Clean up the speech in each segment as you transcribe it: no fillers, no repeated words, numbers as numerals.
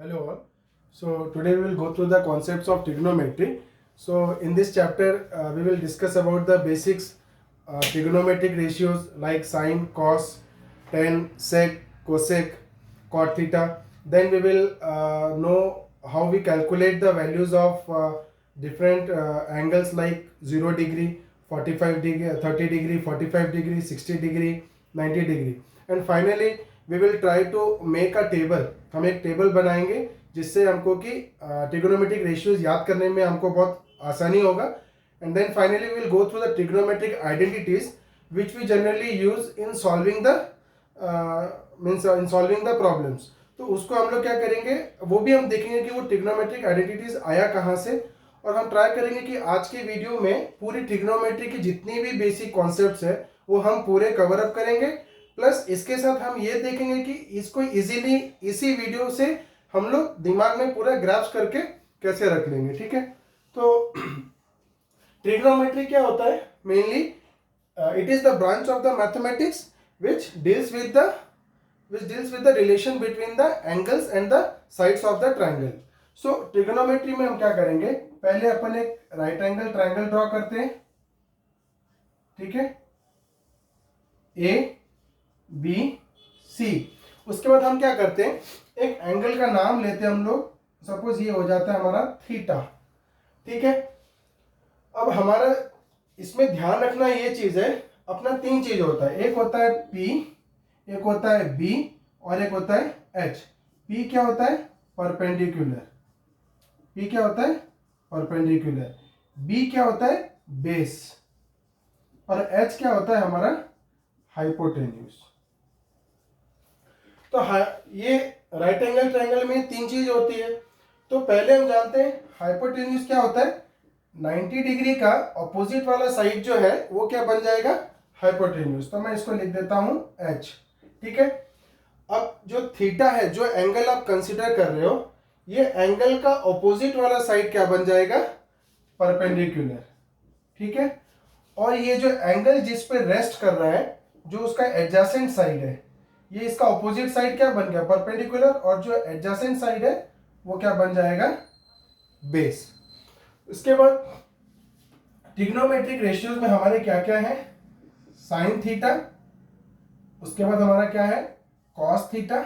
Hello all. So today we will go through the concepts of trigonometry. So in this chapter we will discuss about the basics trigonometric ratios like sine, cos, tan, sec, cosec, cot theta. Then we will know how we calculate the values of different angles like 0 degree, 45 degree, 30 degree, 45 degree, 60 degree, 90 degree. And finally we will try to make a table. हम एक table बनाएंगे जिससे हमको कि trigonometric ratios याद करने में हमको बहुत आसानी होगा. And then finally we will go through the trigonometric identities which we generally use in solving the in solving the problems. तो उसको हम लोग क्या करेंगे, वो भी हम देखेंगे कि वो ट्रिग्नोमेट्रिक आइडेंटिटीज आया कहाँ से. और हम ट्राई करेंगे कि आज के वीडियो में पूरी ट्रिग्नोमेट्री की जितनी भी बेसिक कॉन्सेप्ट्स है वो हम पूरे कवर अप करेंगे. प्लस इसके साथ हम ये देखेंगे कि इसको इजीली इसी वीडियो से हम लोग दिमाग में पूरा ग्रास्प करके कैसे रख लेंगे. ठीक है, तो ट्रिग्नोमेट्री क्या होता है mainly? It is the branch of the mathematics which deals with the relation between the angles and the sides of the triangle. So trigonometry में हम क्या करेंगे, पहले अपन एक राइट एंगल ट्राइंगल ड्रॉ करते हैं. ठीक है, ए बी सी. उसके बाद हम क्या करते हैं, एक एंगल का नाम लेते हैं हम लोग. सपोज ये हो जाता है हमारा थीटा. ठीक है, अब हमारा इसमें ध्यान रखना ये चीज है, अपना तीन चीज होता है. एक होता है P, एक होता है B और एक होता है H. P क्या होता है? परपेंडिकुलर. P क्या होता है? परपेंडिकुलर. B क्या होता है? बेस. और H क्या होता है हमारा? हाइपोटेन्यूज. तो ये राइट एंगल ट्रायंगल में तीन चीज होती है. तो पहले हम जानते हैं हाइपोटेन्यूज क्या होता है. 90 डिग्री का ऑपोजिट वाला साइड जो है वो क्या बन जाएगा? हाइपोटेन्यूज. तो मैं इसको लिख देता हूं H. ठीक है, अब जो थीटा है, जो एंगल आप कंसिडर कर रहे हो, ये एंगल का ऑपोजिट वाला साइड क्या बन जाएगा? परपेंडिकुलर. ठीक है, और ये जो एंगल जिस पे रेस्ट कर रहा है, जो उसका एडजेसेंट साइड है, ये इसका ऑपोजिट साइड क्या बन गया? परपेंडिकुलर. और जो एडजेसेंट साइड है वो क्या बन जाएगा? बेस. इसके बाद ट्रिग्नोमेट्रिक रेशियोज में हमारे क्या क्या है? साइन थीटा, उसके बाद हमारा क्या है? Cos theta,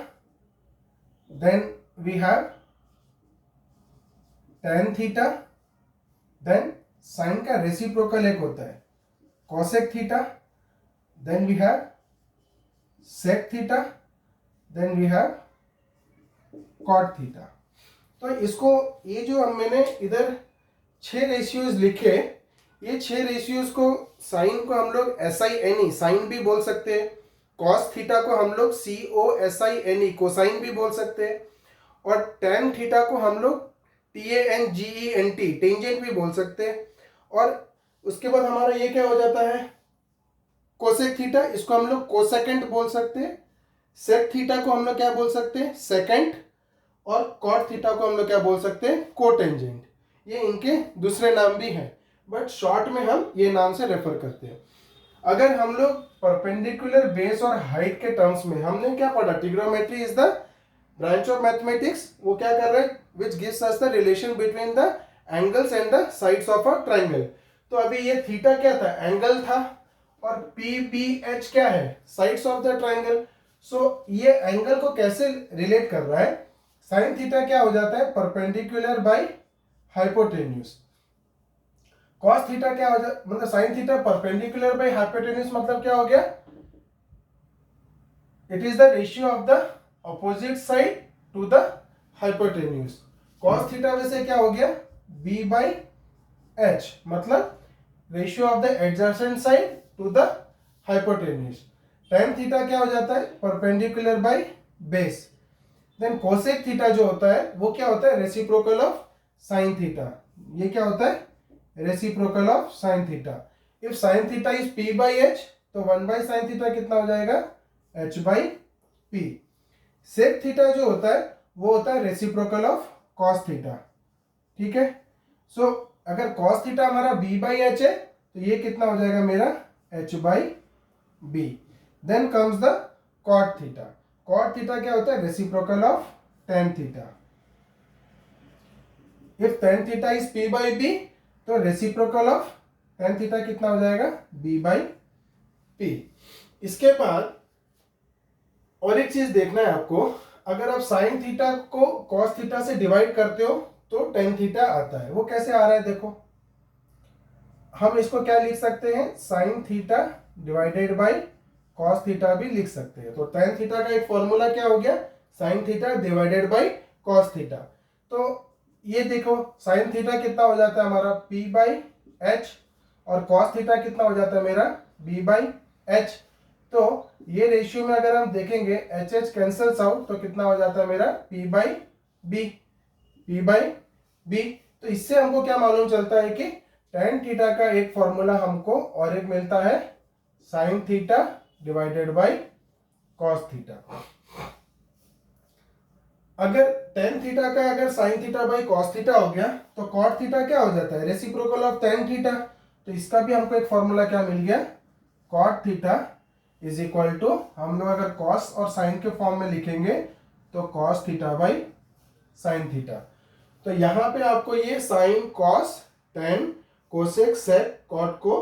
then we have tan theta, then sine का रेसिप्रोकल एक होता है cosec theta, then we have sec theta, then we have cot theta. तो इसको ये जो मैंने इधर 6 रेशियोज लिखे, ये 6 रेशियोज को, साइन को हम लोग SINE साइन भी बोल सकते हैं. कॉस थीटा को हम लोग COSINE कोसाइन भी बोल सकते हैं. और टेन थीटा को हम लोग TANGENT टेंजेंट भी बोल सकते हैं. और उसके बाद हमारा ये क्या हो जाता है? कोसेक थीटा, इसको हम लोग कोसेकेंट बोल सकते हैं. सेक थीटा को हम लोग क्या बोल सकते हैं? सेकेंट. और कॉट थीटा को हम लोग क्या बोल सकते हैं? कोटेंजेंट. ये इनके दूसरे नाम भी हैं, बट शॉर्ट में हम ये नाम से रेफर करते हैं. अगर हम लोग परपेंडिकुलर, बेस और हाइट के टर्म्स में हमने क्या पढ़ा? Trigonometry is the branch of mathematics. वो क्या कर रहा है? Which gives us the relation between the angles and the sides of a triangle. तो अभी ये थीटा क्या था? एंगल था. और PBH क्या है? Sides of the triangle. So ये एंगल को कैसे रिलेट कर रहा है? साइन थीटा क्या हो जाता है? Perpendicular by hypotenuse. Cos theta क्या हो जाता, मतलब sine theta perpendicular by hypotenuse, मतलब क्या हो गया? It is the ratio of the opposite side to the hypotenuse. Cos theta वैसे क्या हो गया? B/H, मतलब ratio of the adjacent side to the hypotenuse. Tan theta क्या हो जाता है? Perpendicular by base. Then cosec theta जो होता है वो क्या होता है? Reciprocal of sine theta. ये क्या होता है? Reciprocal of sine theta. If sine theta is P/H, तो 1/sin थीटा कितना हो जाएगा? H/P. सेक थीटा जो होता है वो होता है रेसिप्रोकल ऑफ कॉस थीटा. ठीक है, सो अगर कॉस थीटा हमारा B/H है तो ये कितना हो जाएगा मेरा? H/B. Then comes the cot theta. Cot theta क्या होता है? Reciprocal of tan theta. If tan theta is p by b, तो रेसिप्रोकल ऑफ tan थीटा कितना हो जाएगा, b बाई p। इसके बाद और एक चीज देखना है आपको, अगर आप साइन थीटा को कॉस थीटा से डिवाइड करते हो तो tan थीटा आता है। वो कैसे आ रहा है देखो, हम इसको क्या लिख सकते हैं, sine theta divided by cos theta भी लिख सकते हैं। तो tan थीटा का एक फॉर्मूला क्या हो गया, sine theta divided by cos theta. तो ये देखो साइन थीटा कितना हो जाता है हमारा p बाई एच, और कॉस थीटा कितना हो जाता है मेरा b बाई एच। तो ये रेशियो में अगर हम देखेंगे एच एच कैंसल्स आउट, तो कितना हो जाता है मेरा p by B, p by B. तो इससे हमको क्या मालूम चलता है कि tan थीटा का एक फॉर्मूला हमको और एक मिलता है sine theta divided by cos theta. अगर tan थीटा का अगर sine theta by cos theta हो गया तो कॉट थीटा क्या हो जाता है, रेसिप्रोकल ऑफ tan थीटा। तो इसका भी हमको एक फॉर्मूला क्या मिल गया, cot theta is equal to, हम लोग अगर कॉस और साइन के फॉर्म में लिखेंगे तो cos theta by sine theta. तो यहां पे आपको ये sine cos tan cosec sec cot को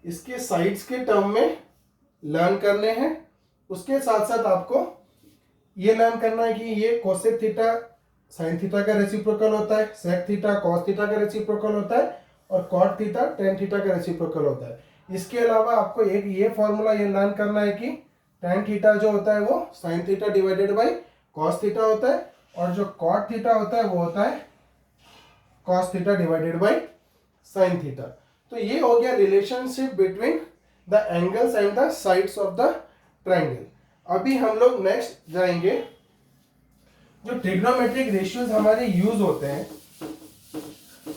इसके साइड्स के टर्म में लर्न करने हैं। उसके साथ साथ आपको ये लर्न करना है कि ये कोसेक थीटा साइन थीटा का रेसिप्रोकल होता है, सेक थीटा कॉस थीटा का रेसिप्रोकल होता है, और कॉट थीटा tan थीटा का रेसिप्रोकल होता है। इसके अलावा आपको एक ये फॉर्मूला ये लर्न करना है कि tan थीटा जो होता है वो sine theta divided by cos theta होता है, और जो कॉट थीटा होता है वो होता है cos theta divided by sine theta. तो ये हो गया relationship between the angles and the sides of the triangle. अभी हम लोग नेक्स्ट जाएंगे, जो ट्रिग्नोमेट्रिक रेशियोज हमारे यूज होते हैं,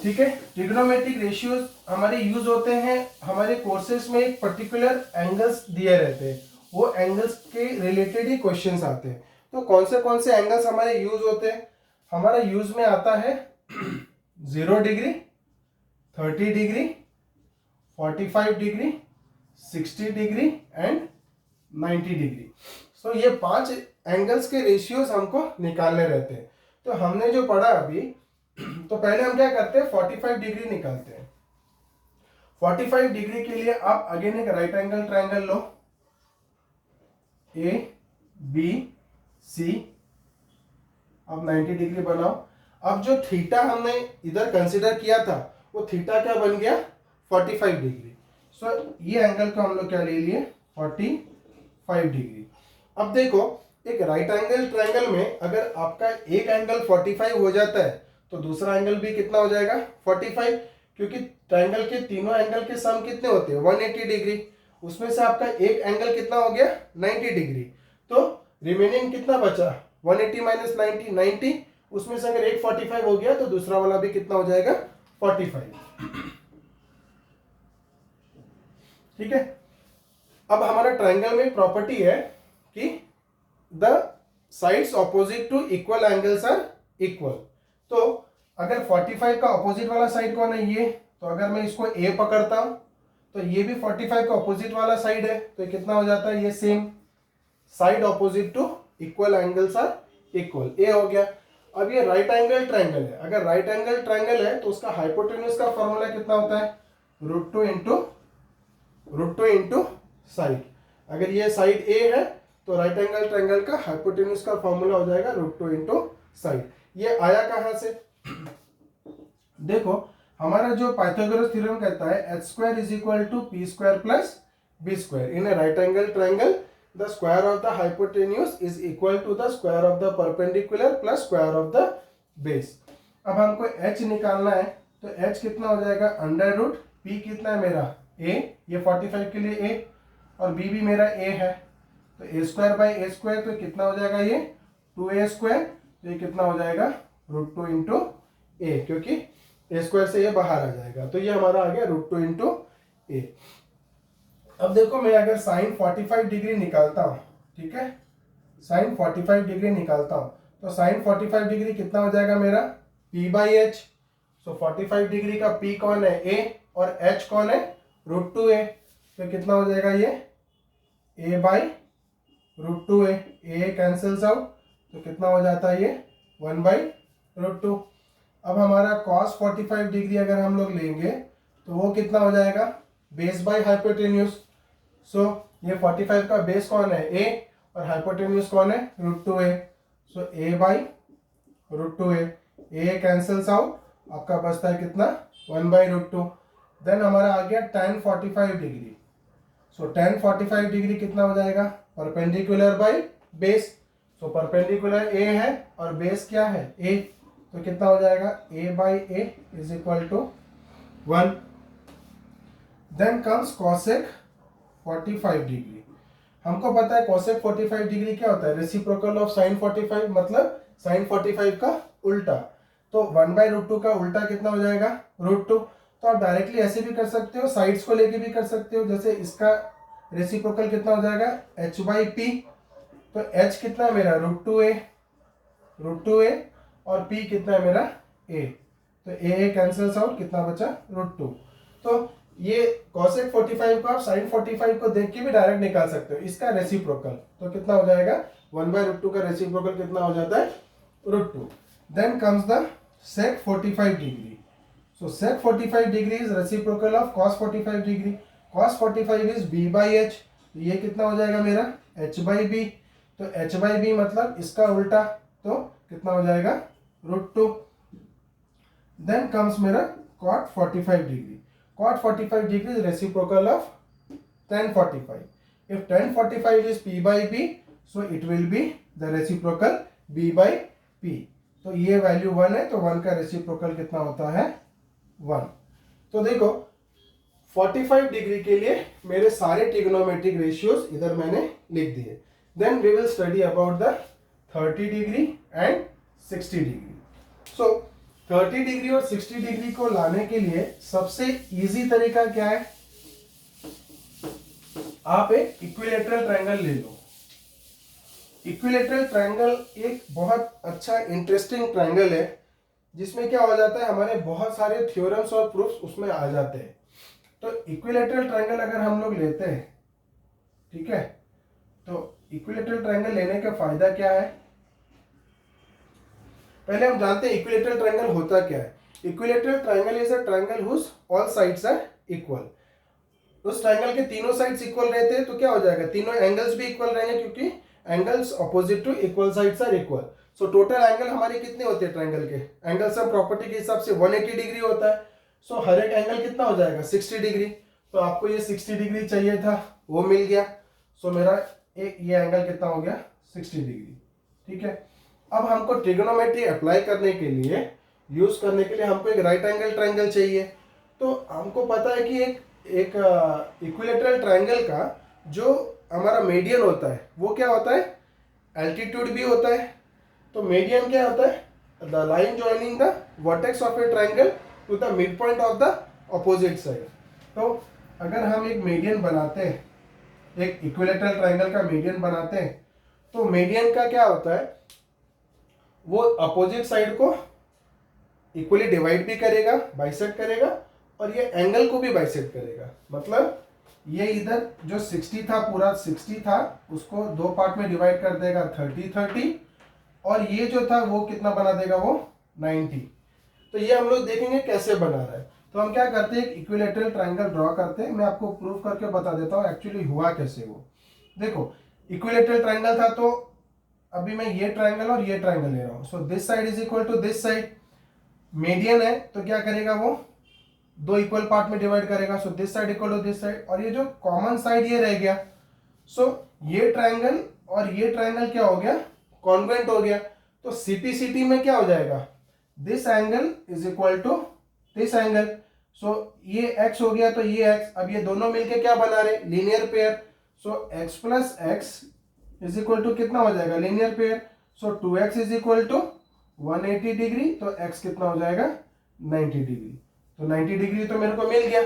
ठीक है। ट्रिग्नोमेट्रिक रेशियोज हमारे यूज होते हैं हमारे कोर्सेज में, एक पर्टिकुलर एंगल्स दिए रहते हैं, वो एंगल्स के रिलेटेड ही क्वेश्चंस आते हैं। तो कौन से एंगल्स हमारे यूज होते हैं, हमारा यूज में आता है 0 degree, 30 degree, 45 degree, 60 degree and 90 degree. So ये 5 एंगल्स के रेशियोज हमको निकालने रहते हैं। तो हमने जो पढ़ा अभी, तो पहले हम क्या करते हैं 45 डिग्री निकालते हैं। 45 डिग्री के लिए आप अगेन एक राइट एंगल ट्रायंगल लो, ए बी सी, अब 90 डिग्री बनाओ। अब जो थीटा हमने इधर कंसिडर किया था वो थीटा क्या बन गया 45 डिग्री। सो ये एंगल को हम लोग क्या ले लिए 45 डिग्री। अब देखो एक राइट एंगल ट्रायंगल में अगर आपका एक एंगल 45 हो जाता है तो दूसरा एंगल भी कितना हो जाएगा 45, क्योंकि ट्रायंगल के तीनों एंगल के सम कितने होते हैं 180 डिग्री। उसमें से आपका एक एंगल कितना हो गया 90 डिग्री, तो रिमेनिंग कितना बचा 180 माइनस 90 90, उसमें से अगर एक 45 हो गया तो दूसरा वाला भी कितना हो जाएगा 45, ठीक है। अब हमारा ट्रायंगल में प्रॉपर्टी है कि the sides opposite to equal angles are equal. तो अगर 45 का ऑपोजिट वाला साइड कौन है ये, तो अगर मैं इसको ए पकड़ता हूं तो ये भी 45 का ऑपोजिट वाला साइड है, तो कितना हो जाता है ये same, side opposite to equal angles are equal, A हो गया। अब ये राइट एंगल ट्रायंगल है, अगर राइट एंगल ट्रायंगल है तो उसका हाइपोटेन्यूज का फॉर्मूला कितना होता है √2 इंटू साइड। अगर ये साइड ए है तो राइट एंगल ट्रायंगल का हाइपोटेन्यूज का फॉर्मूला हो जाएगा √2 इंटू साइड। ये आया कहां से, देखो हमारा जो पाइथागोरस थ्योरम कहता है h² is equal to p² plus b²। In a right angle triangle the square of the hypotenuse is equal to the square of the perpendicular plus square of the base. अब हमको h निकालना है, तो h कितना हो जाएगा √ p कितना है मेरा a, ये 45 के लिए a, और b भी मेरा a है, तो a² बाई a², तो कितना हो जाएगा ये 2a², तो ये कितना हो जाएगा √2 इंटू ए, क्योंकि a² से ये बाहर आ जाएगा, तो ये हमारा आ गया √2 इंटू ए। अब देखो मैं अगर साइन 45 डिग्री निकालता हूं, ठीक है, साइन 45 डिग्री निकालता हूं, तो साइन 45 डिग्री कितना हो जाएगा मेरा p by H. So 45 degree का p कौन है a, और h कौन है √2a, तो कितना हो जाएगा ये a by √2a, a cancels out, तो कितना हो जाता है ये 1 बाई √2। अब हमारा cos 45 डिग्री अगर हम लोग लेंगे तो वो कितना हो जाएगा, बेस बाय हाइपोटेन्यूज। सो ये 45 का बेस कौन है, a, और हाइपोटेन्यूज कौन है, √2a। So a by √2a, a cancels out, आपका बचता है कितना, 1/√2। देन हमारा आ गया tan 45 degree. So tan 45 degree कितना हो जाएगा, perpendicular by base. So perpendicular a है और बेस क्या है, a, तो कितना हो जाएगा, a by a is equal to 1। Then comes cosec 45 degree. हमको पता है cosec 45 डिग्री क्या होता है, रेसिप्रोकल ऑफ sin 45, मतलब sin 45 का उल्टा। तो 1/√2 का उल्टा कितना हो जाएगा, √2। तो आप डायरेक्टली ऐसे भी कर सकते हो, साइड्स को लेके भी कर सकते हो। जैसे इसका रेसिप्रोकल कितना हो जाएगा, h/p। तो h कितना है मेरा, √2a, और p कितना है मेरा, a। तो a कैंसल्स आउट, कितना बचा, √2। तो ये cosec 45 को आप sin 45 को देख के भी डायरेक्ट निकाल सकते हो, इसका रेसिप्रोकल। तो कितना हो जाएगा, 1/√2 का रेसिप्रोकल कितना हो जाता है, √2। Then comes the sec 45 degree. So sec 45 degree is reciprocal of cos 45 degree. cos 45 is b/h, ये कितना हो जाएगा मेरा, h/b। तो h/b मतलब इसका उल्टा, तो कितना हो जाएगा, √2। देन कम्स मेरा cot 45 degree. cot 45 degree is reciprocal of tan 45. If tan 45 is p/b, so it will be the reciprocal b/p. तो ये वैल्यू 1 है, तो 1 का रेसिप्रोकल कितना होता है, 1। तो देखो 45 डिग्री के लिए मेरे सारे ट्रिग्नोमेट्रिक रेशियोज इधर मैंने लिख दिए। Then we will study about the 30 degree and 60 degree. So 30 degree और 60 डिग्री को लाने के लिए सबसे इजी तरीका क्या है, आप एक इक्विलैटरल ट्रायंगल ले लो। इक्विलैटरल ट्रायंगल एक बहुत अच्छा इंटरेस्टिंग ट्रायंगल है, जिसमें क्या हो जाता है, हमारे बहुत सारे थ्योरम्स और प्रूफ्स उसमें आ जाते हैं। तो इक्विलैटरल ट्रायंगल अगर हम लोग लेते हैं, ठीक है, तो इक्विलैटरल ट्रायंगल लेने का फायदा क्या है, पहले हम जानते हैं इक्विलैटरल ट्रायंगल होता क्या है। Equilateral triangle is a triangle whose all sides are equal. उस ट्रायंगल के तीनों साइड्स इक्वल रहते हैं, तो क्या हो जाएगा, तीनों एंगल्स भी इक्वल रहेंगे, क्योंकि angles opposite to equal sides are equal. So total angle हमारे कितने होते हैं ट्रायंगल के, एंगल सम प्रॉपर्टी के हिसाब से 180 डिग्री होता है। सो हर एक एंगल कितना हो जाएगा, 60 डिग्री। तो आपको ये 60 डिग्री चाहिए था, वो मिल गया। सो मेरा ये एंगल कितना हो गया, 60 डिग्री, ठीक है। अब हमको ट्रिग्नोमेट्री अप्लाई करने के लिए, यूज करने के लिए हमको एक राइट एंगल ट्रायंगल चाहिए। तो हमको पता है कि एक इक्विलैटरल ट्रायंगल का जो हमारा मीडियन होता है वो क्या होता है, एल्टीट्यूड भी होता है। तो मीडियन क्या होता है, the line joining the vertex of a triangle to the mid point of the opposite side. तो अगर हम एक मीडियन बनाते हैं, एक इक्विलैटरल ट्रायंगल का मीडियन बनाते हैं, तो मीडियन का क्या होता है, वो अपोजिट साइड को इक्वली डिवाइड भी करेगा, बाइसेक्ट करेगा, और ये एंगल को भी बाइसेक्ट करेगा। मतलब ये इधर जो 60 था, पूरा 60 था, उसको दो पार्ट में डिवाइड कर देगा, 30-30, और ये जो था वो कितना बना देगा, वो 90। तो ये हम लोग देखेंगे कैसे बना रहा है। तो हम क्या करते हैं, एक इक्विलैटरल ट्रायंगल ड्रॉ करते हैं। मैं आपको प्रूव करके बता देता हूँ एक्चुअली हुआ कैसे वो। देखो इक्विलैटरल ट्रायंगल था, तो अभी मैं ये ट्रायंगल और ये ट्रायंगल ले रहा हूँ। So this side is equal to this side. Median है तो क्या करेगा, वो दो इक्वल पार्ट में डिवाइड करेगा। So this side equal to this side, और ये जो कॉमन साइड ये रह गया। सो ये ट्रायंगल और ये ट्रायंगल क्या हो गया, कॉन्ग्रुएंट हो गया। तो सीपीसीटी में क्या हो जाएगा, this angle is equal to this angle. So ये x हो गया, तो ये x, अब ये दोनों मिलके क्या बना रहे, linear pair. So x plus x is equal to कितना हो जाएगा, linear pair. So 2x is equal to 180 degree, तो x कितना हो जाएगा, 90 डिग्री। तो 90 डिग्री तो मेरे को मिल गया।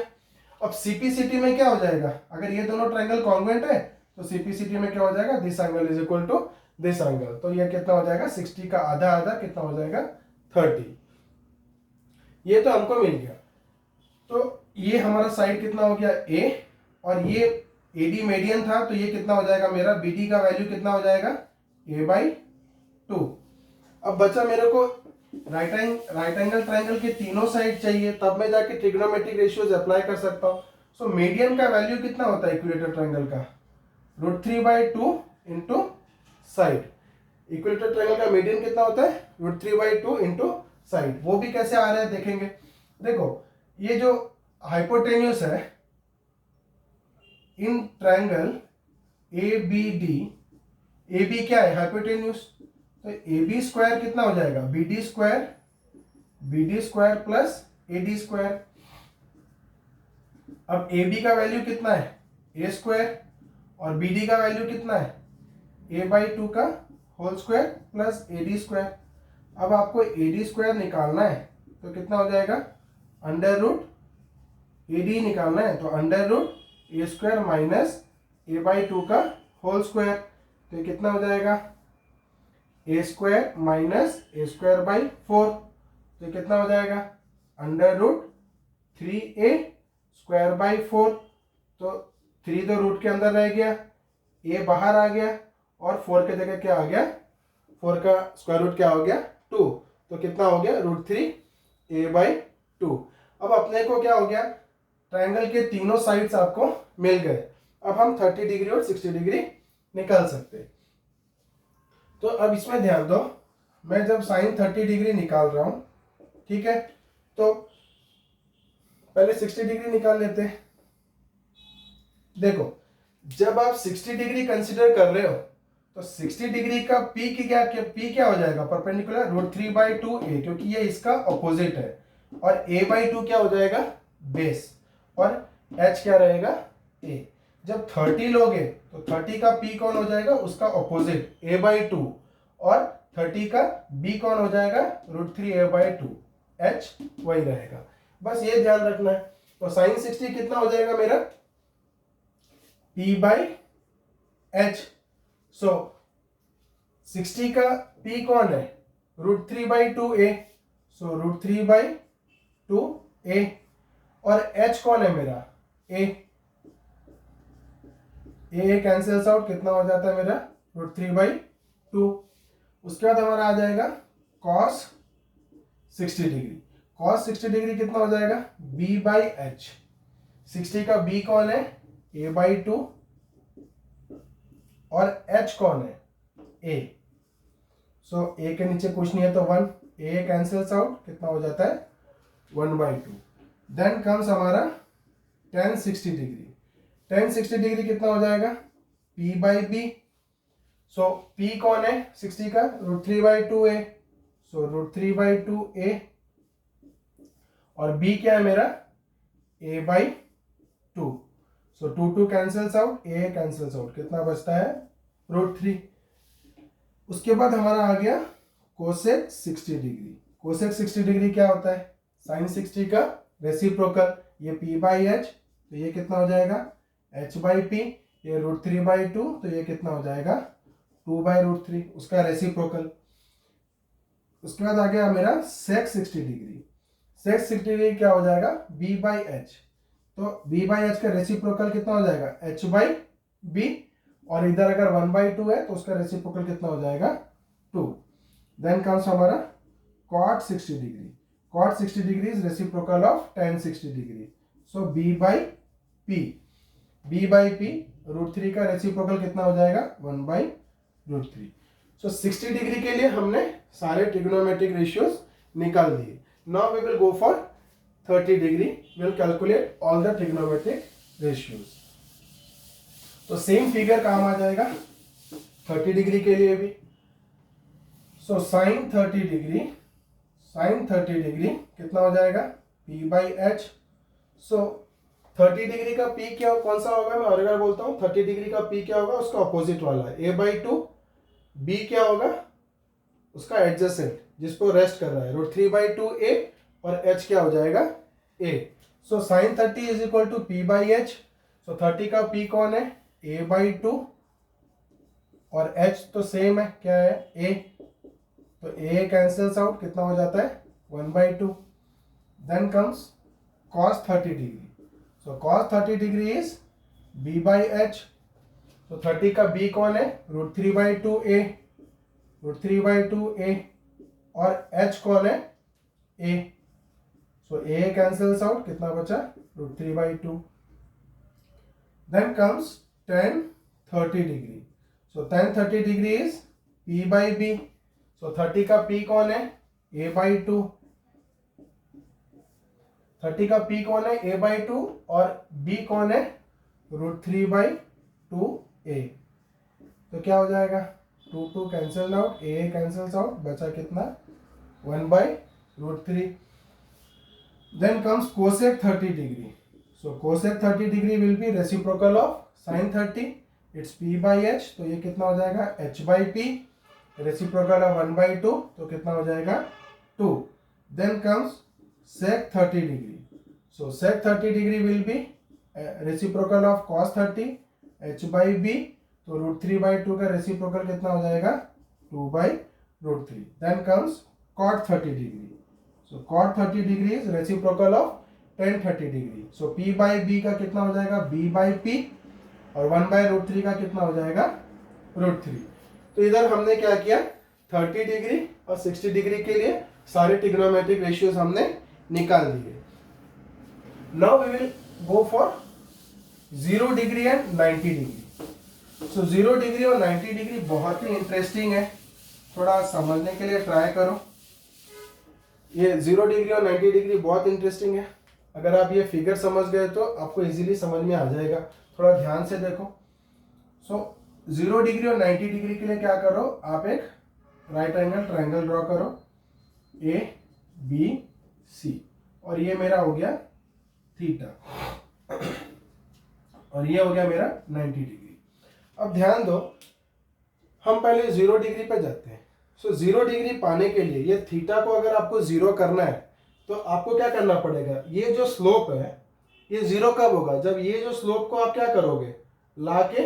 अब सीपीसीटी में क्या हो जाएगा, अगर ये दोनों ट्रायंगल कॉन्ग्रुएंट है, तो सीपीसीटी में क्या हो जाएगा, this angle is equal to this angle. तो ये कितना हो जाएगा, 60 का आधा आधा कितना हो जाएगा, 30। ये तो हमको मिल गया। तो ये हमारा साइड कितना हो गया, a, और ये AD मीडियन था, तो ये कितना हो जाएगा मेरा, BD का वैल्यू कितना हो जाएगा, a/2। अब बचा मेरे को राइट एंगल ट्राइंगल के तीनों साइड चाहिए, तब मैं जाके ट्रिग्नोमेट्रिक रेशियोज अप्लाई कर सकता हूँ। सो मीडियन का वैल्यू कितना होता है इक्विलेटर ट्राइंगल का? √3/2 इंटू साइड। इक्विलेटर ट्राइंगल का मीडियन कितना होता है? √3/2 इंटू साइड। वो भी कैसे आ रहा है देखेंगे। देखो ये जो हाइपोटेन्यूस है इन ट्राइंगल ABD, AB क्या है? हाइपोटेन्यूस। तो AB स्क्वायर कितना हो जाएगा? BD square plus AD square. अब AB का वैल्यू कितना है? A स्क्वायर, और BD का वैल्यू कितना है? A/2 का whole square plus AD square. अब आपको AD स्क्वायर निकालना है तो कितना हो जाएगा? √AD निकालना है तो √A स्क्वायर माइनस A/2 का होल स्क्वायर। तो कितना हो जाएगा? A square minus A square by 4। तो कितना हो जाएगा? √3A square by 4। तो 3 तो रूट के अंदर रह गया, A बाहर आ गया, और 4 के जगह क्या आ गया? 4 का स्क्वायर रूट क्या हो गया? 2। तो कितना हो गया? √3A/2। अब अपने को क्या हो गया? ट्राइंगल के तीनों साइड्स आपको मिल गए। अब हम 30 डिग्री और 60 डिग्री निकाल सकते हैं। तो अब इसमें ध्यान दो, मैं जब साइन 30 डिग्री निकाल रहा हूं, ठीक है, तो पहले 60 डिग्री निकाल लेते हैं। देखो जब आप 60 डिग्री कंसिडर कर रहे हो तो 60 डिग्री का पी क्या हो जाएगा? परपेंडिकुलर √3/2A, क्योंकि ये इसका ऑपोजिट है, और A/2 क्या हो जाएगा? बेस, और H क्या रहेगा? A। जब 30 लोगे तो 30 का P कौन हो जाएगा? उसका ऑपोजिट A/2, और 30 का B कौन हो जाएगा? √3A/2। H वही रहेगा, बस ये ध्यान रखना है। तो साइन 60 कितना हो जाएगा मेरा? P/H। सो 60 का P कौन है? √3/2A। सो √3/2A, और H कौन है मेरा? A कैंसिल्स आउट, कितना हो जाता है मेरा? √3/2। उसके बाद हमारा आ जाएगा cos 60 डिग्री। cos 60 डिग्री कितना हो जाएगा? B/H। 60 का B कौन है? A/2, और H कौन है? A। सो A के नीचे कुछ नहीं है तो 1, A कैंसिल्स आउट, कितना हो जाता है? 1/2। देन कम्स हमारा tan 60 डिग्री। tan 60 डिग्री कितना हो जाएगा? P/B। सो P कौन है 60 का? √3/2A। सो √3/2A, और B क्या है मेरा? A/2। So 2 cancels out, A cancels out, कितना बचता है? √3। उसके बाद हमारा आ गया कोसेक 60 डिग्री। कोसेक 60 डिग्री क्या होता है? साइन 60 का रेसिप्रोकल। ये P/H, तो ये कितना हो जाएगा? H/P। ये √3/2, तो ये कितना हो जाएगा? 2/√3, उसका रेसिप्रोकल। उसके बाद आ गया मेरा सेक 60 डिग्री। सेक 60 डिग्री क्या हो जाएगा? B/H। तो B/H का रेसिप्रोकल कितना हो जाएगा? H/B, और इधर अगर 1/2 है तो उसका रेसिप्रोकल कितना हो जाएगा? 2। देन कम्स हमारा cot 60 degree. cot 60 degree is reciprocal of tan 60 degree. So B/P। B/P √3 का रेसिप्रोकल कितना हो जाएगा? 1/√3। सो 60 डिग्री के लिए हमने सारे ट्रिग्नोमेट्रिक रेशियोज निकाल दिए। Now we will go for 30 degree. Will calculate all the trigonometric ratios. तो सेम फिगर काम आ जाएगा 30 डिग्री के लिए भी। सो साइन 30 डिग्री कितना हो जाएगा? P/H। सो 30 डिग्री का P क्या कौन सा होगा? मैं और एक बार बोलता हूँ, 30 डिग्री का P क्या होगा? उसका ऑपोजिट वाला है A/2। B क्या होगा? उसका एडजेसेंट, जिस पर रेस्ट कर रहा है, √3/2A, और H क्या हो जाएगा? A। So sine 30 is equal to P/H। So 30 का P कौन है? A/2, और H तो सेम है, क्या है? A। तो A कैंसिल्स आउट, कितना हो जाता है? 1/2। Then comes cos 30 degree. So cos 30 degree is B/H। तो 30 का B कौन है? √3/2A। और h कौन है, a, so a cancels out, कितना बचा √3/2. Then comes tan 30 degree. So tan 30 degree is p/b. So 30 का p कौन है, a/2. 30 का p कौन है, a/2, और b कौन है, √3/2a. तो क्या हो जाएगा, 2 cancel out, a cancels out, बचा कितना 1/√3. Then comes cosec 30 degree. So cosec 30 degree will be reciprocal of sin 30. It's p/h, तो ये कितना हो जाएगा h/p. रेसिप्रोकल ऑफ 1/2, तो कितना हो जाएगा 2. Then comes sec 30 degree. So sec 30 degree will be reciprocal of cos 30, h/b. तो √3/2 का रेसिप्रोकल कितना हो जाएगा 2/√3. Then comes cot 30 degree. So cot 30 degree is reciprocal of tan 30 degree. So p/b का कितना हो जाएगा b/p, और 1/√3 का कितना हो जाएगा √3. तो इधर हमने क्या किया, 30 डिग्री और 60 डिग्री के लिए सारे ट्रिग्नोमेट्रिक रेशियोज हमने निकाल दिए. Now we will go for 0 degree and 90 degree. So 0 degree और 90 डिग्री बहुत ही इंटरेस्टिंग है, थोड़ा समझने के लिए ट्राई करो. ये 0 डिग्री और 90 डिग्री बहुत इंटरेस्टिंग है. अगर आप ये फिगर समझ गए तो आपको इजीली समझ में आ जाएगा. थोड़ा ध्यान से देखो. सो 0 डिग्री और 90 डिग्री के लिए क्या करो, आप एक राइट एंगल ट्रायंगल ड्रॉ करो, ए बी सी, और ये मेरा हो गया थीटा, और ये हो गया मेरा 90 डिग्री. अब ध्यान दो, हम पहले 0 डिग्री पे जाते हैं. सो 0 डिग्री पाने के लिए ये थीटा को अगर आपको 0 करना है तो आपको क्या करना पड़ेगा, ये जो स्लोप है ये 0 कब होगा, जब ये जो स्लोप को आप क्या करोगे, ला के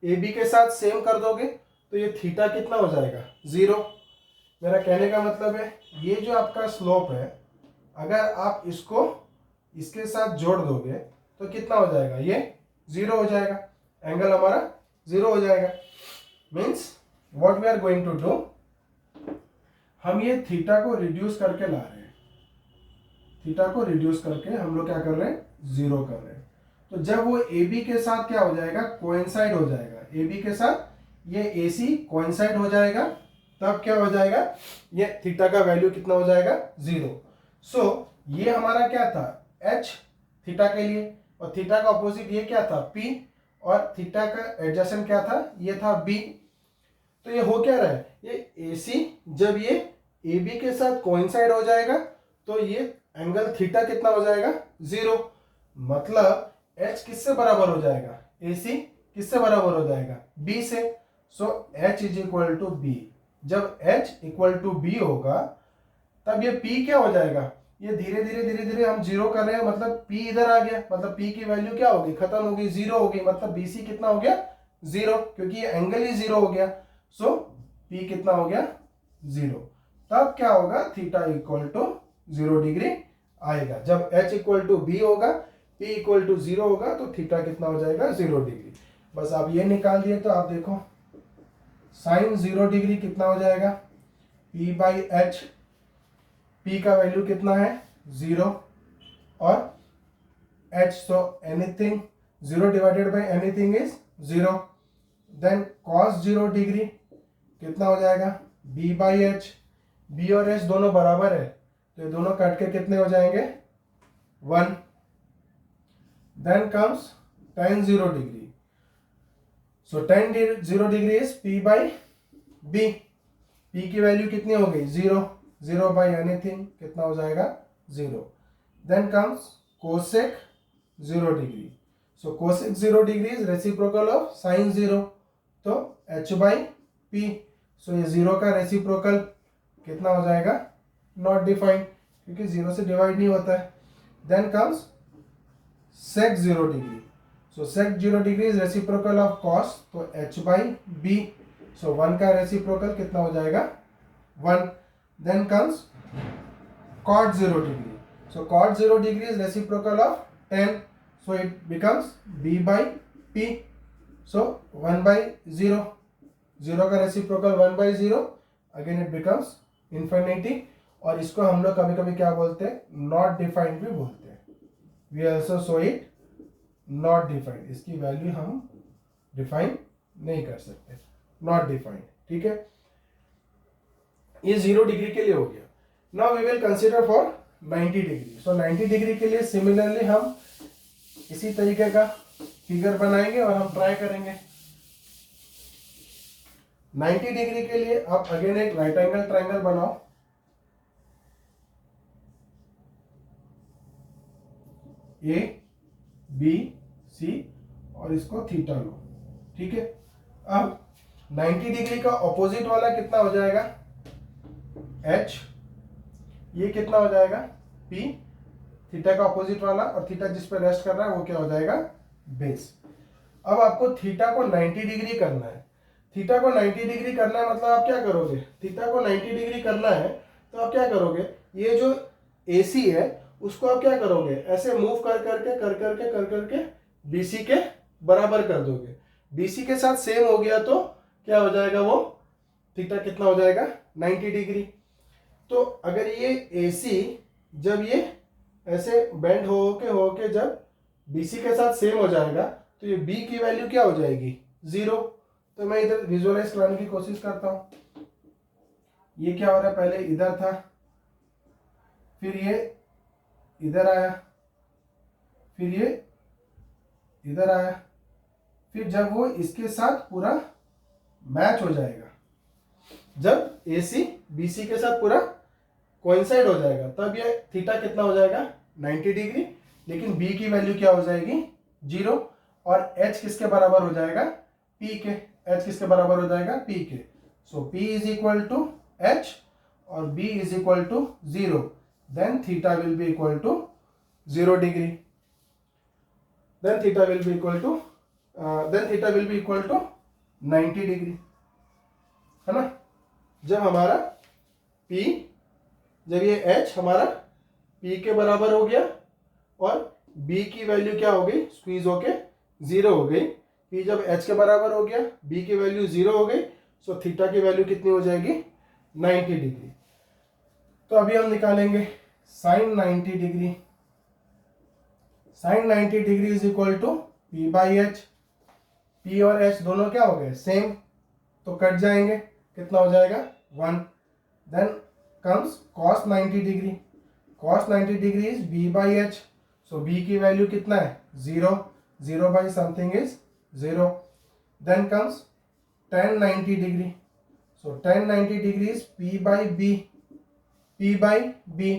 ए बी के साथ सेम कर दोगे, तो ये थीटा कितना हो जाएगा 0. मेरा कहने का मतलब है ये जो आपका स्लोप है, अगर आप इसको इसके साथ जोड़ दोगे तो कितना हो जाएगा, ये 0 हो जाएगा, एंगल हमारा 0 हो जाएगा. Means what we are going to do, हम ये थीटा को रिड्यूस करके ला रहे हैं. थीटा को रिड्यूस करके हम लोग क्या कर रहे हैं, 0 कर रहे हैं. तो जब वो ए बी के साथ क्या हो जाएगा, कोइंसाइड हो जाएगा, ए बी के साथ ये ए सी कोइंसाइड हो जाएगा, तब क्या हो जाएगा, ये थीटा का वैल्यू कितना हो जाएगा 0. सो ये हमारा क्या था h थीटा के लिए, और थीटा का अपोजिट ये क्या था p, और थीटा का एडजेसेंट क्या था, ये था b. तो ये हो क्या रहा है, ये AC जब ये AB के साथ कोइंसाइड हो जाएगा तो ये एंगल थीटा कितना हो जाएगा 0. मतलब h किससे बराबर हो जाएगा, AC किससे बराबर हो जाएगा, B से. So h is equal to B. जब h इक्वल टू B होगा तब ये P क्या हो जाएगा, ये धीरे धीरे हम 0 कर रहे हैं, मतलब P इधर आ गया, मतलब P की वैल्यू क्या होगी, खत्म होगी, 0 होगी, मतलब BC कितना हो गया 0, क्योंकि ये एंगल ही 0 हो गया. सो P कितना हो गया 0. तब क्या होगा, थीटा इक्वल टू 0 डिग्री आएगा. जब h इक्वल टू B होगा, P इक्वल टू 0 होगा, तो थीटा कितना हो जाएगा 0 डिग्री. बस आप ये निकाल दिए तो आप देखो साइन 0 डिग्री कितना हो जाएगा, P/h. P का वैल्यू कितना है 0, और h, so anything 0 divided by anything is 0. देन cos 0 डिग्री कितना हो जाएगा, B/h. B और h दोनों बराबर है, तो ये दोनों कट के कितने हो जाएंगे 1. Then comes tan 0 degree. So tan 0 degree is P/b. P की वैल्यू कितनी हो गई 0, 0 by anything कितना हो जाएगा 0. Then comes cosec 0 degree. So cosec 0 degree is reciprocal of sin 0, तो h/p. सो ये 0 का रेसिप्रोकल कितना हो जाएगा, नॉट डिफाइंड, क्योंकि 0 से डिवाइड नहीं होता है. Then comes sec 0 degree. So sec 0 degree is reciprocal of cos, तो h/b. सो 1 का रेसिप्रोकल कितना हो जाएगा 1. Then comes cot 0 degree. So cot 0 degree is reciprocal of tan, so it becomes b/p. so 1/0, 0 का रेसिप्रोकल 1/0, again it becomes इन्फिनिटी, और इसको हम लोग कभी कभी क्या बोलते हैं, नॉट डिफाइंड भी बोलते हैं। We also show it not defined, इसकी वैल्यू हम डिफाइन नहीं कर सकते, नॉट डिफाइंड, ठीक है। ये 0 डिग्री के लिए हो गया। Now we will consider for 90 degree. So 90 degree के लिए सिमिलरली हम इसी तरीके का फिगर बनाएंगे और हम ट्राई करेंगे। 90 डिग्री के लिए आप अगेन एक राइट एंगल ट्रायंगल बनाओ, ए बी सी, और इसको थीटा लो, ठीक है। अब 90 डिग्री का ऑपोजिट वाला कितना हो जाएगा, एच, ये कितना हो जाएगा, पी, थीटा का ऑपोजिट वाला, और थीटा जिस पर रेस्ट कर रहा है वो क्या हो जाएगा, बेस। अब आपको थीटा को 90 डिग्री करना है। थीटा को 90 डिग्री करना है मतलब आप क्या करोगे, थीटा को 90 डिग्री करना है तो आप क्या करोगे, ये जो AC है उसको आप क्या करोगे, ऐसे मूव कर करके BC के बराबर कर दोगे। BC के साथ सेम हो गया तो क्या हो जाएगा, वो थीटा कितना हो जाएगा, 90 डिग्री। तो अगर ये AC जब ये ऐसे बेंड हो के जब BC के साथ सेम हो जाएगा तो ये B की वैल्यू क्या हो जाएगी, 0। तो मैं इधर विजुअलाइज कराने की कोशिश करता हूं। ये क्या हो रहा है, पहले इधर था, फिर ये इधर आया, फिर ये इधर आया, फिर जब वो इसके साथ पूरा मैच हो जाएगा, जब AC BC के साथ पूरा कोइंसाइड हो जाएगा, तब ये थीटा कितना हो जाएगा, 90 डिग्री, लेकिन B की वैल्यू क्या हो जाएगी, 0, और H किसके बराबर हो जाएगा, P के। H किसके बराबर हो जाएगा, P के। So P is equal to H और B is equal to 0, then theta will be equal to 0 degree, then theta will be equal to 90 degree, है ना। जब हमारा P, जब ये H हमारा P के बराबर हो गया और B की वैल्यू क्या हो गई, स्क्वीज होके 0 हो गई, P जब H के बराबर हो गया, B की वैल्यू 0 हो गई, सो थीटा की वैल्यू कितनी हो जाएगी, 90 डिग्री। तो अभी हम निकालेंगे sine 90 degree. Sine 90 degree is equal to P by H। P और H दोनों क्या हो गए, सेम, तो कट जाएंगे, कितना हो जाएगा, 1। Then comes cos 90 degree. cos 90 degree is B by H, so B की वैल्यू कितना है, 0, 0 by something is 0। Then comes tan 90 degree, so tan 90 degree is P by B, P by B,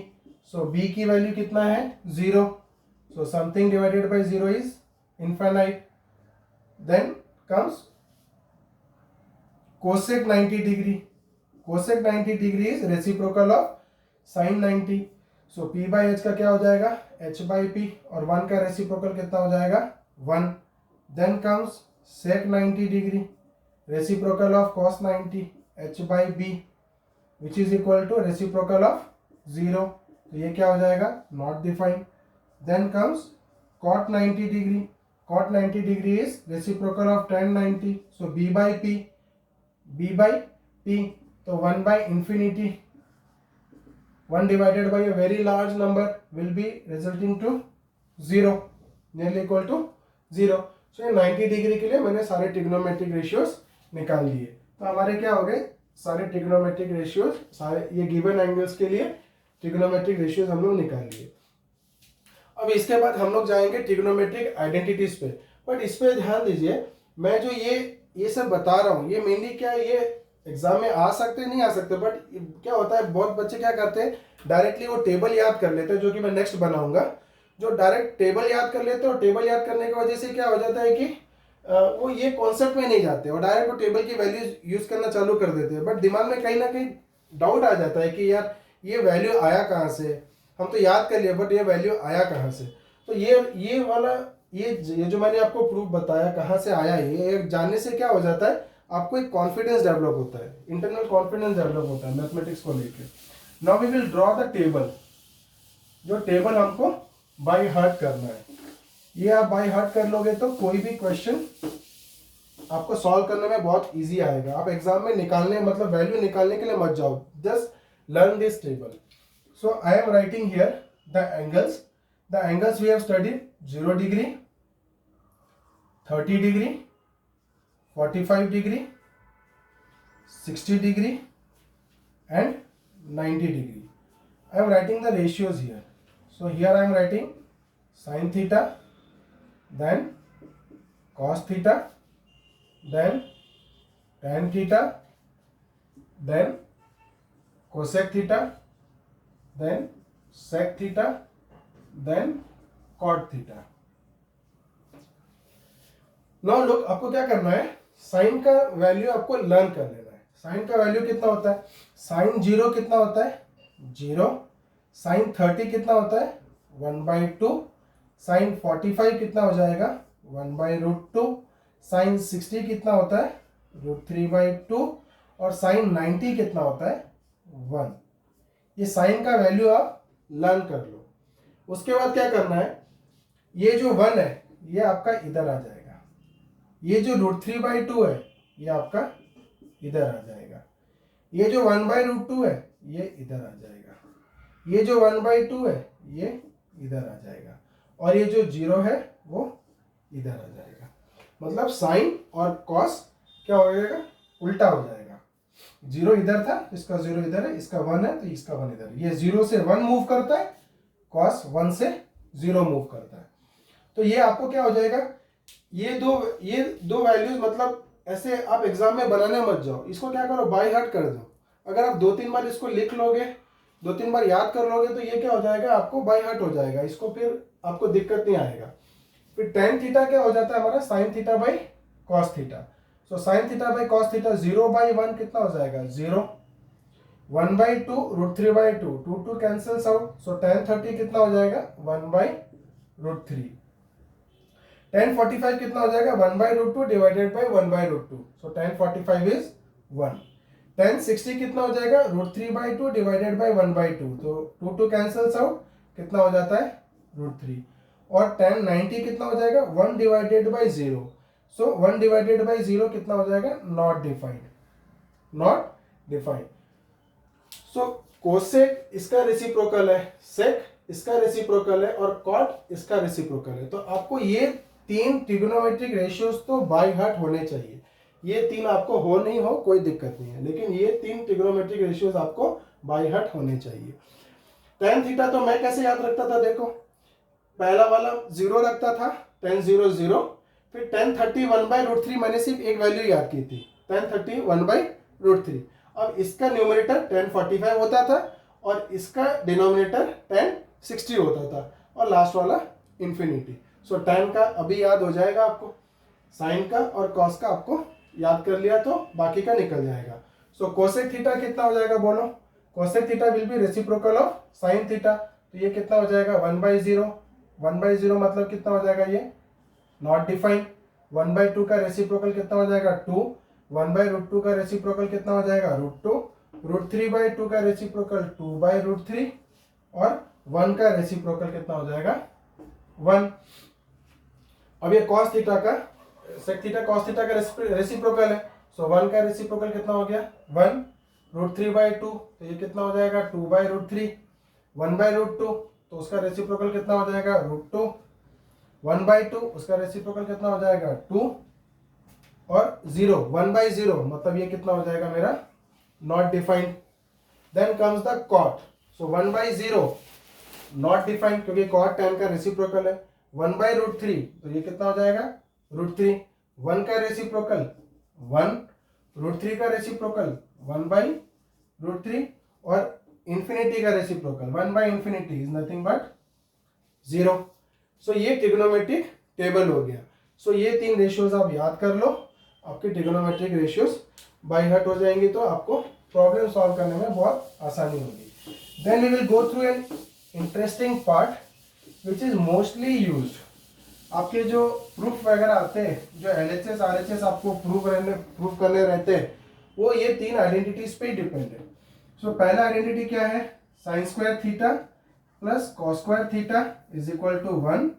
so B की value कितना है, 0, so something divided by 0 is infinite. Then comes cosec 90 degree. cosec 90 degree is reciprocal of sin 90, so P by H का क्या हो जाएगा, H by P, और 1 का reciprocal कितना हो जाएगा, 1। Then comes sec 90 degree, reciprocal of cos 90, H by B, which is equal to reciprocal of 0, तो ये क्या हो जाएगा, not defined. Then comes cot 90 degree. cot 90 degree is reciprocal of tan 90, so B by P, B by P, तो 1 by infinity, 1 divided by a very large number will be resulting to 0, nearly equal to 0। So ये 90 degree के लिए मैंने सारे trigonometric ratios निकाल लिए। तो हमारे क्या हो गए, सारे ट्रिग्नोमेट्रिक रेशियोज, सारे ये गिवन एंगल्स के लिए ट्रिग्नोमेट्रिक रेशियोज हम लोग निकाल लिए। अब इसके बाद हम लोग जाएंगे ट्रिग्नोमेट्रिक आइडेंटिटीज पे, बट इस पे ध्यान दीजिए, मैं जो ये सब बता रहा हूँ, ये मेनली क्या है, ये एग्जाम में आ सकते नहीं आ सकते, बट क्या होता है, बहुत बच्चे क्या करते हैं, डायरेक्टली वो टेबल याद कर लेते हैं, जो कि मैं नेक्स्ट बनाऊंगा। जो डायरेक्ट टेबल याद कर लेते हैं, और टेबल याद करने की वजह से क्या हो जाता है कि वो ये कॉन्सेप्ट में नहीं जाते और डायरेक्ट वो टेबल की वैल्यूज यूज करना चालू कर देते हैं, बट दिमाग में कहीं ना कहीं डाउट आ जाता है कि यार ये वैल्यू आया कहाँ से, हम तो याद कर लिए बट ये वैल्यू आया कहाँ से। तो ये वाला ये जो मैंने आपको प्रूफ बताया कहाँ से आया, ये जानने से क्या हो जाता है, आपको एक कॉन्फिडेंस डेवलप होता है, इंटरनल कॉन्फिडेंस डेवलप होता है मैथमेटिक्स को लेकर। Now we will draw the table. जो टेबल हमको बाय हार्ट करना है, ये आप बाय हार्ट कर लोगे तो कोई भी क्वेश्चन आपको सॉल्व करने में बहुत इजी आएगा। आप एग्जाम में निकालने मतलब वैल्यू निकालने के लिए मत जाओ, just learn this table. So I am writing here the angles. The angles we have studied: 0 degree, 30 degree, 45 degree, 60 degree and 90 degree. I am writing the ratios here. So here I am writing sin theta, then cos theta, then tan theta, then cosec theta, then sec theta, then cot theta. Now look, आपको क्या करना है, sign का value आपको learn कर लेना है. Sign का वैल्यू कितना होता है? साइन 0 कितना होता है? 0. साइन 30 कितना होता है? 1/2. साइन 45 कितना हो जाएगा? 1/√2. साइन 60 कितना होता है? √3/2. और साइन 90 कितना होता है? 1. ये साइन का वैल्यू आप लर्न कर लो. उसके बाद क्या करना है, ये जो 1 है ये आपका इधर आ जाएगा. ये जो √3/2 है ये आपका इधर आ जाएगा. ये जो 1/√2 है ये इधर आ जाएगा. ये जो 1/2 है ये इधर आ जाएगा. और ये जो 0 है वो इधर आ जाएगा. मतलब साइन और कॉस क्या हो जाएगा? उल्टा हो जाएगा. 0 इधर था, इसका 0 इधर है, इसका 1 है तो इसका 1 इधर. ये 0 से 1 मूव करता है, कॉस 1 से 0 मूव करता है. तो ये आपको क्या हो जाएगा, ये दो वैल्यूज, मतलब ऐसे आप एग्जाम में बनाने मत जाओ. इसको क्या करो, बाय हार्ट कर दो. अगर आप 2-3 बार इसको लिख लोगे, 2-3 बार याद कर लोगे तो ये क्या हो जाएगा, आपको बाय हार्ट हो जाएगा. इसको फिर आपको दिक्कत नहीं आएगा. फिर tan थीटा क्या हो जाता है हमारा? sin theta by cos theta. So sin theta by cos theta 0/1 कितना हो जाएगा? 0. 1/2 √3/2, 2 कैंसल्स आउट. सो tan 30 कितना हो जाएगा? 1/√3. tan 45 कितना हो जाएगा? 1/√2 divided by 1/√2. So tan 45 is 1. tan 60 कितना हो जाएगा? √3/2 डिवाइडेड बाई 1/2. तो 2 कैंसल्स आउट, कितना हो जाता है? √3. और tan 90 कितना हो जाएगा? 1 divided by 0. So 1 divided by 0 कितना हो जाएगा? Not defined. Not defined. So cosec इसका रेसिप्रोकल है, सेक इसका रेसिप्रोकल है और कॉट इसका रेसिप्रोकल है. तो आपको ये 3 ट्रिग्नोमेट्रिक रेशियोज तो बाय हार्ट होने चाहिए. ये 3 आपको हो नहीं हो कोई दिक्कत नहीं है, लेकिन ये 3 ट्रिग्नोमेट्रिक रेशियोज आपको बाय हार्ट होने चाहिए. tan थीटा तो मैं कैसे याद रखता था, देखो पहला वाला 0 रखता था, tan 0 0. फिर tan 30 1/√3 मैंने सिर्फ एक वैल्यू याद की थी, tan 30 1/√3. अब इसका न्यूमरेटर tan 45 होता था और इसका डिनोमिनेटर tan 60 होता था और लास्ट वाला इन्फिनिटी. सो tan का अभी याद हो जाएगा आपको, साइन का और कॉस का आपको याद कर लिया तो बाकी का निकल जाएगा. सो कोसेक थीटा कितना हो जाएगा बोलो? Cosec theta will be reciprocal of sine theta. तो ये कितना हो जाएगा? 1/0. 1/0 मतलब कितना हो जाएगा? ये नॉट डिफाइंड. 1/2 का रेसिप्रोकल कितना हो जाएगा? 2. 1/√2 का रेसिप्रोकल कितना हो जाएगा? √2. √3/2 का रेसिप्रोकल 2/√3 और 1 का रेसिप्रोकल कितना हो जाएगा? 1. अब ये cos थीटा का sec थीटा cos थीटा का रेसिप्रोकल है. सो 1 का रेसिप्रोकल कितना हो गया? 1. √3/2 तो ये कितना हो जाएगा? 2/√3. 1/√2 तो उसका रेसिप्रोकल कितना हो जाएगा? √2. 1/2 उसका रेसिप्रोकल कितना हो जाएगा? 2. और 0 1/0 मतलब ये कितना हो जाएगा मेरा? Not defined. Then comes the cot. So 1/0 not defined क्योंकि कॉट tan का रेसिप्रोकल है. 1/√3 तो ये कितना हो जाएगा? √3. 1 का रेसिप्रोकल 1. √3 का रेसिप्रोकल 1/√3 और इन्फिनिटी का रेसिप्रोकल 1/∞ इज नथिंग बट 0. सो ये ट्रिग्नोमेट्रिक टेबल हो गया. सो ये 3 रेशियोज आप याद कर लो, आपके ट्रिग्नोमेट्रिक रेशियोज बाय हार्ट हो जाएंगी तो आपको प्रॉब्लम सॉल्व करने में बहुत आसानी होगी. Then we will go through an interesting part which is mostly used. आपके जो प्रूफ वगैरह आते हैं, जो LHS RHS आपको प्रूफ करने रहते हैं, वो ये 3 आइडेंटिटीज पे डिपेंड है. सो पहला आइडेंटिटी क्या है? Sine square theta plus cos square theta is equal to 1.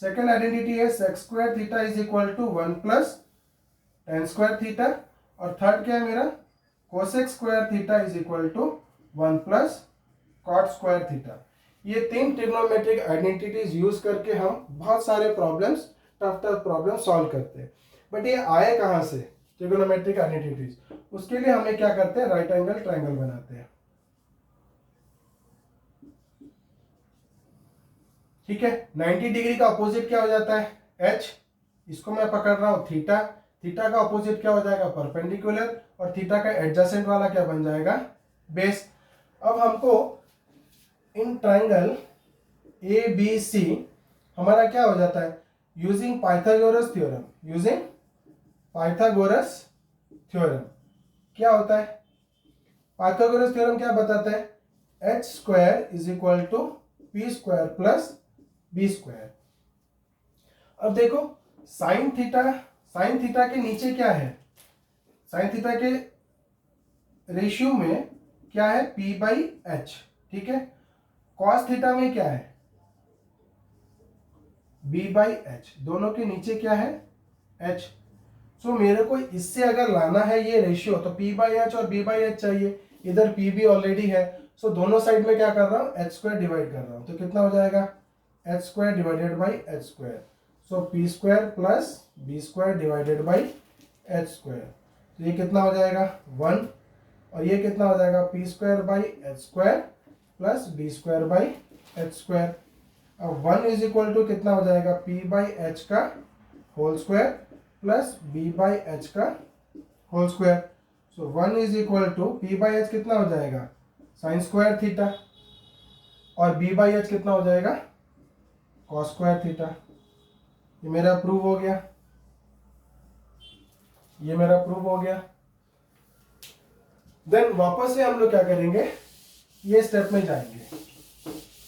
Second identity है sec square theta is equal to 1 plus tan square theta. और थर्ड क्या है मेरा? Cosec square theta is equal to 1 plus cot square theta. ये 3 trigonometric identities use करके हम बहुत सारे problems, tough tough problem solve करते हैं। बट ये आए कहाँ से ट्रिग्नोमेट्रिक आइडेंटिटीज? उसके लिए हमें क्या करते हैं, राइट एंगल ट्रायंगल बनाते हैं। ठीक है, 90 डिग्री का अपोजिट क्या हो जाता है, एच। इसको मैं पकड़ रहा हूं थीटा, थीटा का अपोजिट क्या हो जाएगा, परपेंडिकुलर, और थीटा का एडजेसेंट वाला क्या बन जाएगा, बेस। अब हमको इन ट्रायंगल ए बी सी हमारा क्या हो जाता है, using Pythagoras theorem, using Pythagoras theorem क्या होता है, पाइथागोरस थ्योरम क्या बताता है, H square is equal to P square plus B square. अब देखो साइन थीटा के नीचे क्या है, साइन थीटा के रेशियो में क्या है, p बाई एच। ठीक है, कॉस थीटा में क्या है, b बाई एच। दोनों के नीचे क्या है, h। सो मेरे को इससे अगर लाना है ये रेशियो, तो p बाई एच और b बाई एच चाहिए। इधर p भी ऑलरेडी है, सो दोनों साइड में क्या कर रहा हूँ, एच स्क्वायर डिवाइड कर रहा हूँ। तो कितना हो जाएगा, H square divided by H square. So P square plus B square divided by H square. तो ये कितना हो जाएगा, 1। और ये कितना हो जाएगा, P square by H square plus B square by H square. अब 1 इज इक्वल टू कितना हो जाएगा, p बाई एच का whole square plus b by H का whole square. So 1 is equal to p by H कितना हो जाएगा, sine square theta, और b बाई एच कितना हो जाएगा, कॉस स्क्वायर थीटा। ये मेरा प्रूव हो गया, ये मेरा प्रूव हो गया। देन वापस से हम लोग क्या करेंगे, ये स्टेप में जाएंगे।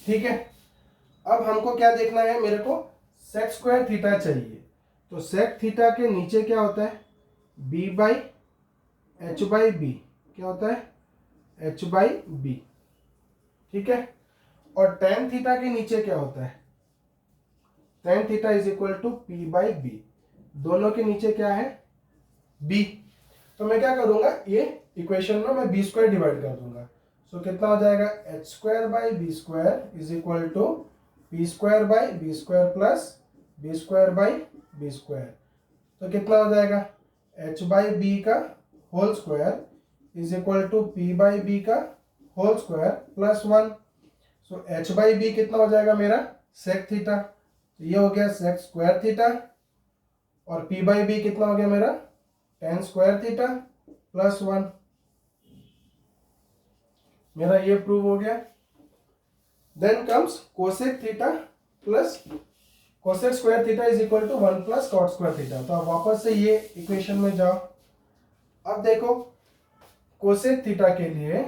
ठीक है, अब हमको क्या देखना है, मेरे को सेक स्क्वायर थीटा चाहिए। तो सेक थीटा के नीचे क्या होता है, b by H by B, क्या होता है, h बाई बी। ठीक है, और टेन थीटा के नीचे क्या होता है, tan theta is equal to p by B. दोनों के नीचे क्या है, b। तो मैं क्या करूंगा, ये इक्वेशन में मैं b स्क्वायर डिवाइड कर दूंगा। सो कितना हो जाएगा, H square by B square is equal to P square by B square plus B square by B square. तो कितना हो जाएगा, एच बाई बी का whole square is equal to P by B का whole square plus 1। So H by B कितना हो जाएगा मेरा, सेक थीटा। तो ये हो गया सेक स्क्वायर थीटा, और p बाई बी कितना हो गया मेरा, टेन स्क्वायर थीटा प्लस 1। मेरा ये प्रूव हो गया। Then comes cosec theta plus cosec square theta is equal to 1 plus cot square theta. तो आप वापस से ये इक्वेशन में जाओ। अब देखो कोसेक थीटा के लिए,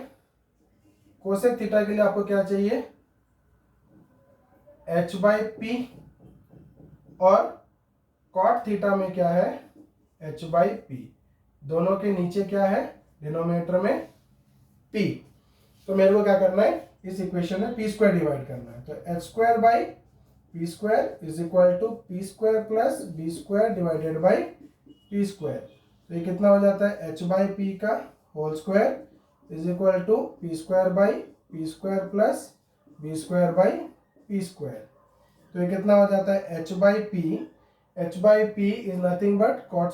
कोसेक थीटा के लिए आपको क्या चाहिए, h बाई पी, और कॉट थीटा में क्या है, h बाई पी। दोनों के नीचे क्या है, डिनोमिनेटर में p। तो मेरे को क्या करना है, इस इक्वेशन में p स्क्वायर डिवाइड करना है। तो h square by P square is equal to P square plus B square divided by P square. तो ये कितना हो जाता है, h बाई पी का whole square is equal to P square by P square plus B square by P square. तो ये कितना हो जाता है, h by P, h by P is nothing but cot,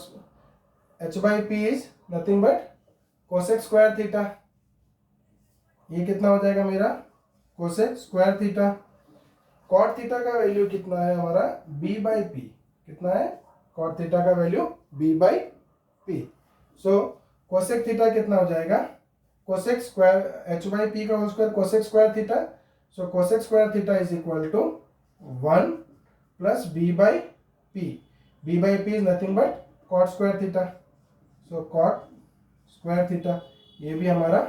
h by P is nothing but cosec square theta. ये कितना हो जाएगा मेरा, cosec square theta. Cot theta का वैल्यू कितना है हमारा, b बाई पी। कितना है, कॉट थीटा का value b by P. So cosec theta कितना हो जाएगा, cosec square h by P का whole square cosec square theta. So cosec square theta is equal to 1 plus b by P. b by P is nothing but cot square theta. So cot square theta, ये भी हमारा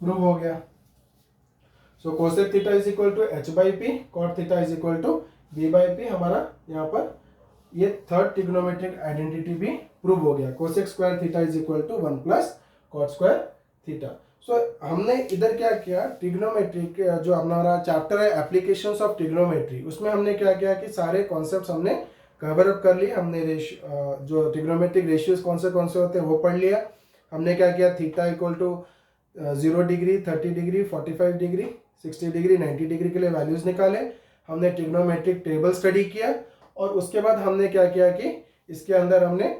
prove हो गया। So cosec theta is equal to h by P, cot theta is equal to b by P. हमारा यहाँ पर ये third trigonometric identity भी प्रूव हो गया। Cosec square theta is equal to 1 plus cot square theta. So हमने इधर क्या किया, ट्रिग्नोमेट्रिक जो हमारा चैप्टर है एप्लीकेशंस ऑफ ट्रिग्नोमेट्री, उसमें हमने क्या किया कि सारे कॉन्सेप्ट्स हमने कवर अप कर लिए। हमने जो ट्रिग्नोमेट्रिक रेशियोज कौन से होते हैं वो पढ़ लिया। हमने क्या किया, theta equal to 0 degree, 30 degree, 45 degree, 60 degree, 90 degree के लिए वैल्यूज़ निकाले। हमने ट्रिग्नोमेट्रिक टेबल स्टडी किया और उसके बाद हमने क्या किया कि इसके अंदर हमने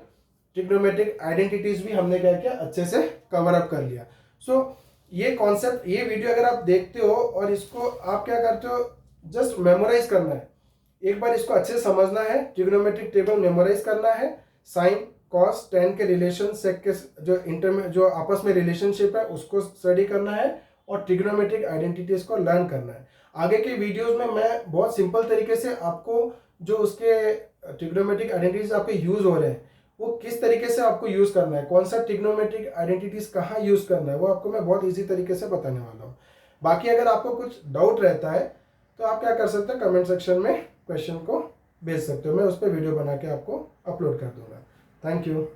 ट्रिग्नोमेट्रिक आइडेंटिटीज़ भी हमने क्या किया, अच्छे से कवर अप कर लिया। सो ये कॉन्सेप्ट, ये वीडियो अगर आप देखते हो और इसको आप क्या करते हो, जस्ट मेमोराइज करना है, एक बार इसको अच्छे से समझना है, ट्रिग्नोमेट्रिक टेबल मेमोराइज करना है, साइन कॉस टेन के रिलेशन सेक के जो आपस में रिलेशनशिप है उसको स्टडी करना है और ट्रिग्नोमेट्रिक आइडेंटिटीज को लर्न करना है। आगे के वीडियोस में मैं बहुत सिंपल तरीके से आपको जो उसके ट्रिग्नोमेट्रिक आइडेंटिटीज आपके यूज हो रहे हैं वो किस तरीके से आपको यूज करना है, कौन सा ट्रिग्नोमेट्रिक आइडेंटिटीज कहाँ यूज करना है, वो आपको मैं बहुत ईजी तरीके से बताने वाला हूँ। बाकी अगर आपको कुछ डाउट रहता है तो आप क्या कर सकते हैं, कमेंट सेक्शन में क्वेश्चन को भेज सकते हो, मैं उस पर वीडियो बना के आपको अपलोड कर दूंगा। Thank you.